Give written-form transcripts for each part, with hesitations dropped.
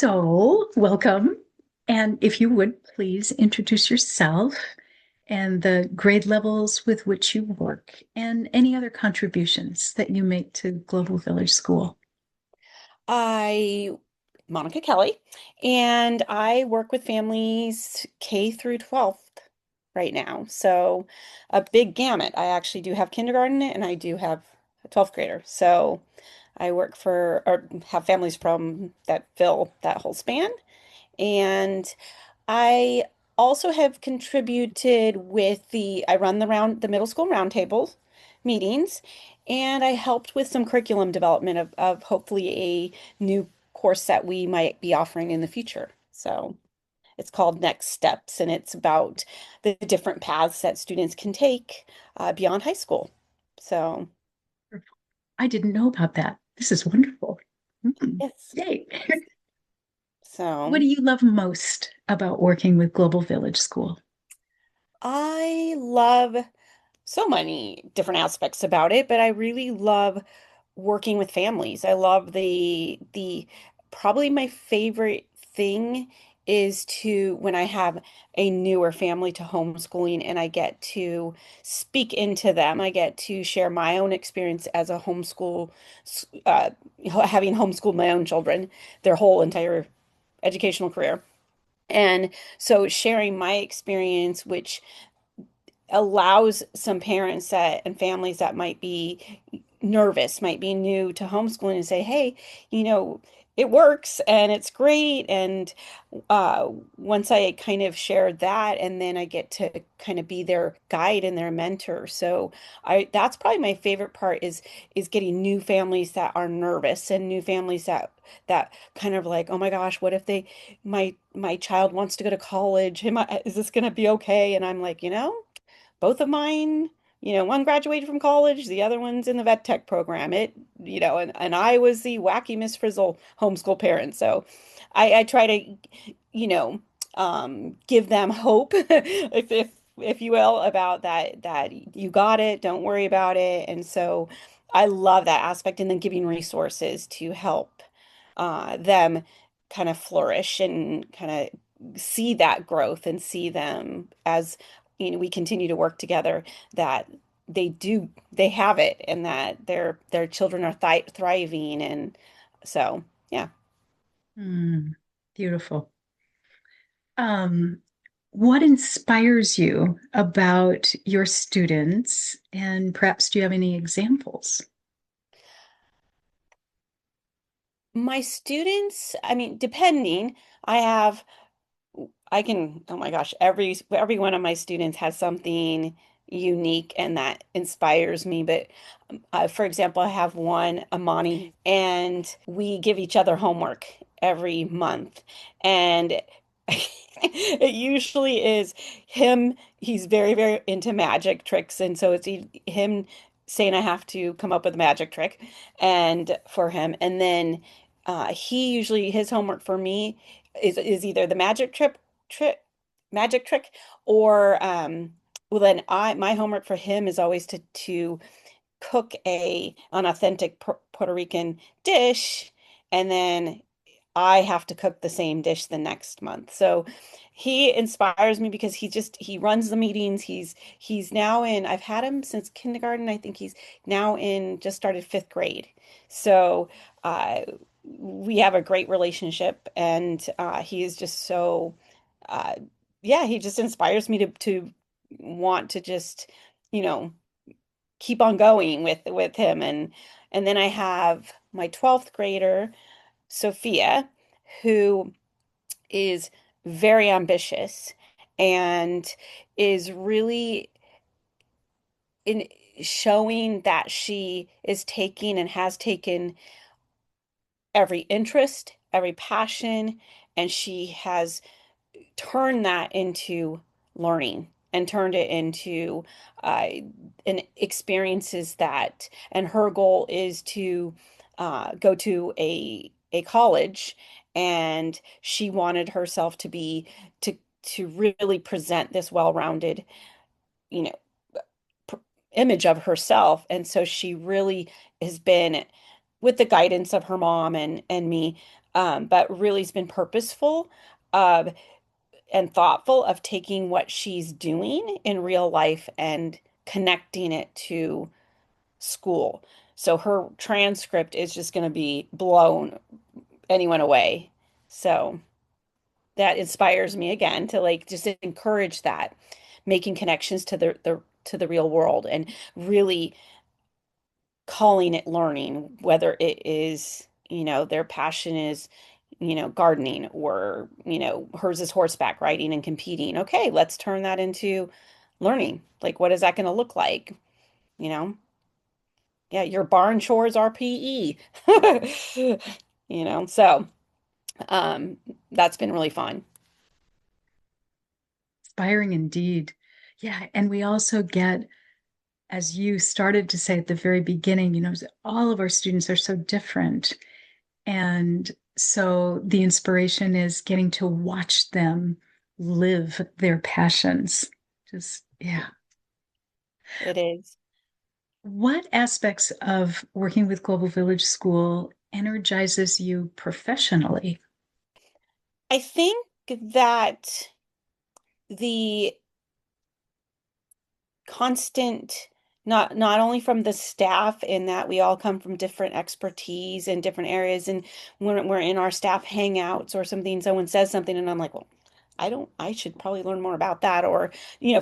So, welcome. And if you would please introduce yourself and the grade levels with which you work and any other contributions that you make to Global Village School. I, Monica Kelly, and I work with families K through 12th right now. So a big gamut. I actually do have kindergarten and I do have a 12th grader. So I work for or have families from that fill that whole span. And I also have contributed with I run the middle school roundtable meetings, and I helped with some curriculum development of hopefully a new course that we might be offering in the future. So it's called Next Steps, and it's about the different paths that students can take beyond high school. So, I didn't know about that. This is wonderful. yes. Yay. What So do you love most about working with Global Village School? I love so many different aspects about it, but I really love working with families. I love the probably my favorite thing is to when I have a newer family to homeschooling and I get to speak into them. I get to share my own experience as a homeschool, having homeschooled my own children, their whole entire educational career. And so sharing my experience, which allows some parents that and families that might be nervous, might be new to homeschooling and say, hey, you know, it works and it's great. And once I kind of share that, and then I get to kind of be their guide and their mentor. So I that's probably my favorite part is getting new families that are nervous and new families that kind of like, oh my gosh, what if my child wants to go to college? Is this going to be okay? And I'm like, both of mine, one graduated from college, the other one's in the vet tech program. And I was the wacky Miss Frizzle homeschool parent. So I try to, you know, give them hope, if you will, about that you got it, don't worry about it. And so I love that aspect, and then giving resources to help them kind of flourish and kind of see that growth and see them as we continue to work together, that they have it, and that their children are thriving. And so yeah. Hmm, beautiful. Um, what inspires you about your students? And perhaps do you have any examples? My students, I mean, depending, I have I can, oh my gosh, every one of my students has something unique and that inspires me. But for example, I have one, Amani, and we give each other homework every month. And it usually is him. He's very, very into magic tricks. And so it's him saying I have to come up with a magic trick and for him. And then he usually, his homework for me is either the trick magic trick, or well, then I my homework for him is always to cook an authentic Puerto Rican dish, and then I have to cook the same dish the next month. So he inspires me because he runs the meetings. He's now in, I've had him since kindergarten. I think he's now in, just started fifth grade. So uh we have a great relationship, and he is just so uh yeah, he just inspires me to want to just, you know, keep on going with him. And then I have my 12th grader, Sophia, who is very ambitious and is really in showing that she is taking and has taken every interest, every passion, and she has turned that into learning and turned it into uh, an experiences that, and her goal is to go to a college, and she wanted herself to be to really present this well-rounded, you know, pr image of herself. And so she really has been, with the guidance of her mom and me, but really has been purposeful uh, and thoughtful of taking what she's doing in real life and connecting it to school. So her transcript is just going to be blown anyone away. So that inspires me again to like just encourage that, making connections to the real world and really calling it learning, whether it is, their passion is, gardening or, hers is horseback riding and competing. Okay, let's turn that into learning. Like, what is that going to look like? You know? Yeah, your barn chores are PE. So um that's been really fun. Inspiring indeed. Yeah. And we also get, as you started to say at the very beginning, all of our students are so different. And so the inspiration is getting to watch them live their passions. Just, yeah. It is. What aspects of working with Global Village School energizes you professionally? I think that the constant, not only from the staff, in that we all come from different expertise in different areas, and when we're in our staff hangouts or something, someone says something and I'm like, well, I should probably learn more about that. Or,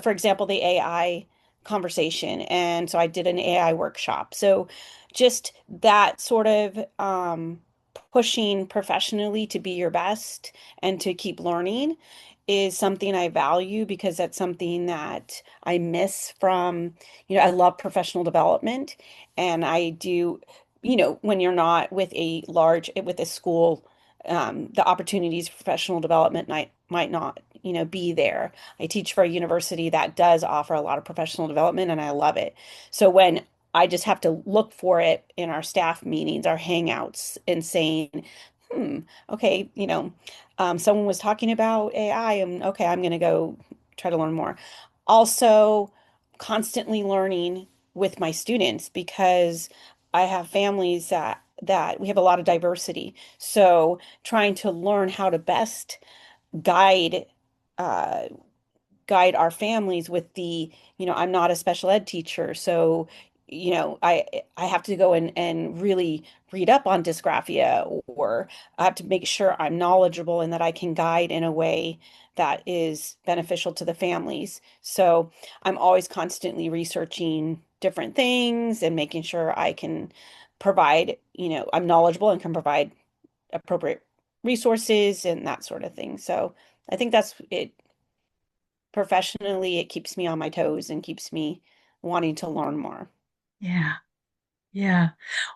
for example, the AI conversation. And so I did an AI workshop. So just that sort of pushing professionally to be your best and to keep learning is something I value, because that's something that I miss from, I love professional development, and I do, when you're not with a school, the opportunities for professional development might not, be there. I teach for a university that does offer a lot of professional development, and I love it. So when I just have to look for it in our staff meetings, our hangouts, and saying, hmm, okay, someone was talking about AI, and okay, I'm going to go try to learn more. Also, constantly learning with my students, because I have families that we have a lot of diversity. So trying to learn how to best guide uh, guide our families with I'm not a special ed teacher, so I have to go and really read up on dysgraphia, or I have to make sure I'm knowledgeable and that I can guide in a way that is beneficial to the families. So I'm always constantly researching different things and making sure I can provide, I'm knowledgeable and can provide appropriate resources and that sort of thing. So I think that's it. Professionally, it keeps me on my toes and keeps me wanting to learn more. Yeah, yeah.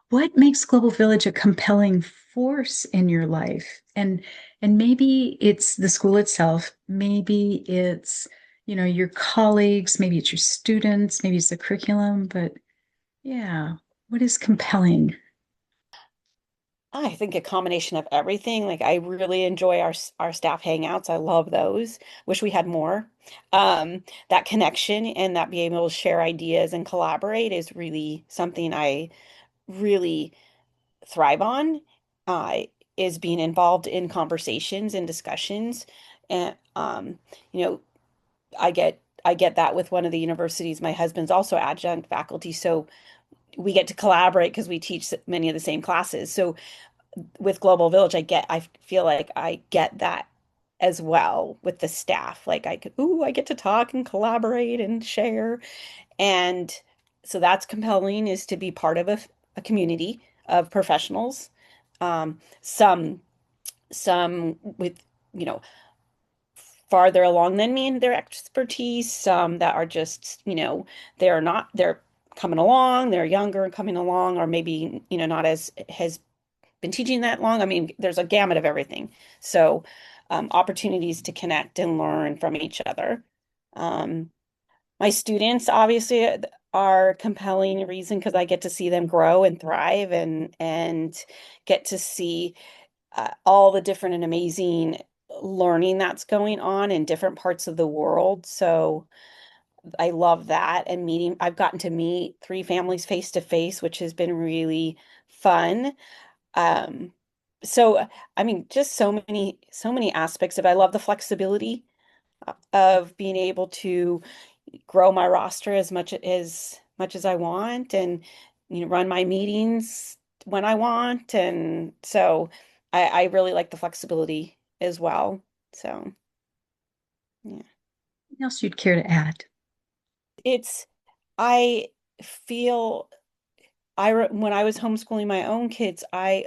What makes Global Village a compelling force in your life? And maybe it's the school itself, maybe it's, your colleagues, maybe it's your students, maybe it's the curriculum, but yeah, what is compelling? I think a combination of everything. Like, I really enjoy our staff hangouts. I love those. Wish we had more. That connection and that being able to share ideas and collaborate is really something I really thrive on. Uh, is being involved in conversations and discussions. And you know, I get that with one of the universities. My husband's also adjunct faculty, so we get to collaborate because we teach many of the same classes. So with Global Village, I feel like I get that as well with the staff. Like, I get to talk and collaborate and share. And so that's compelling, is to be part of a community of professionals. Some with, you know, farther along than me in their expertise, some that are just, they're coming along, they're younger and coming along, or maybe, not as has been teaching that long. I mean, there's a gamut of everything. So, opportunities to connect and learn from each other. Um, my students obviously are a compelling reason, because I get to see them grow and thrive, and get to see all the different and amazing learning that's going on in different parts of the world. So I love that. And I've gotten to meet three families face to face, which has been really fun. Um, So, I mean, just so many aspects of it. I love the flexibility of being able to grow my roster much as I want and run my meetings when I want. And so I really like the flexibility as well. So yeah. What else you'd care to add? It's I feel when I was homeschooling my own kids, I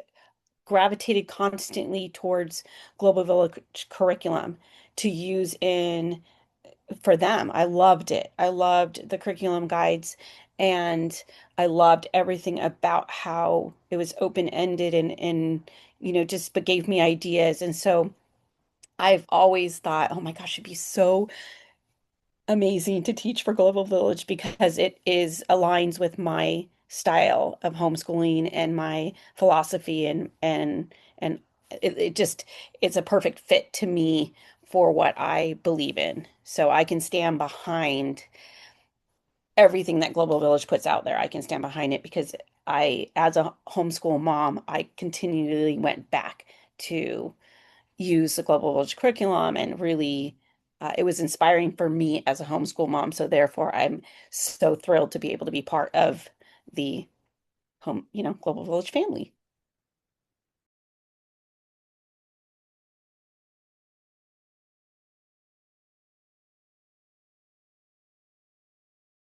gravitated constantly towards Global Village curriculum to use in for them. I loved it. I loved the curriculum guides and I loved everything about how it was open-ended and just but gave me ideas. And so I've always thought, oh my gosh, it'd be so amazing to teach for Global Village because it is aligns with my style of homeschooling and my philosophy and it just it's a perfect fit to me for what I believe in. So I can stand behind everything that Global Village puts out there. I can stand behind it because as a homeschool mom, I continually went back to use the Global Village curriculum and really it was inspiring for me as a homeschool mom. So therefore, I'm so thrilled to be able to be part of the Global Village family.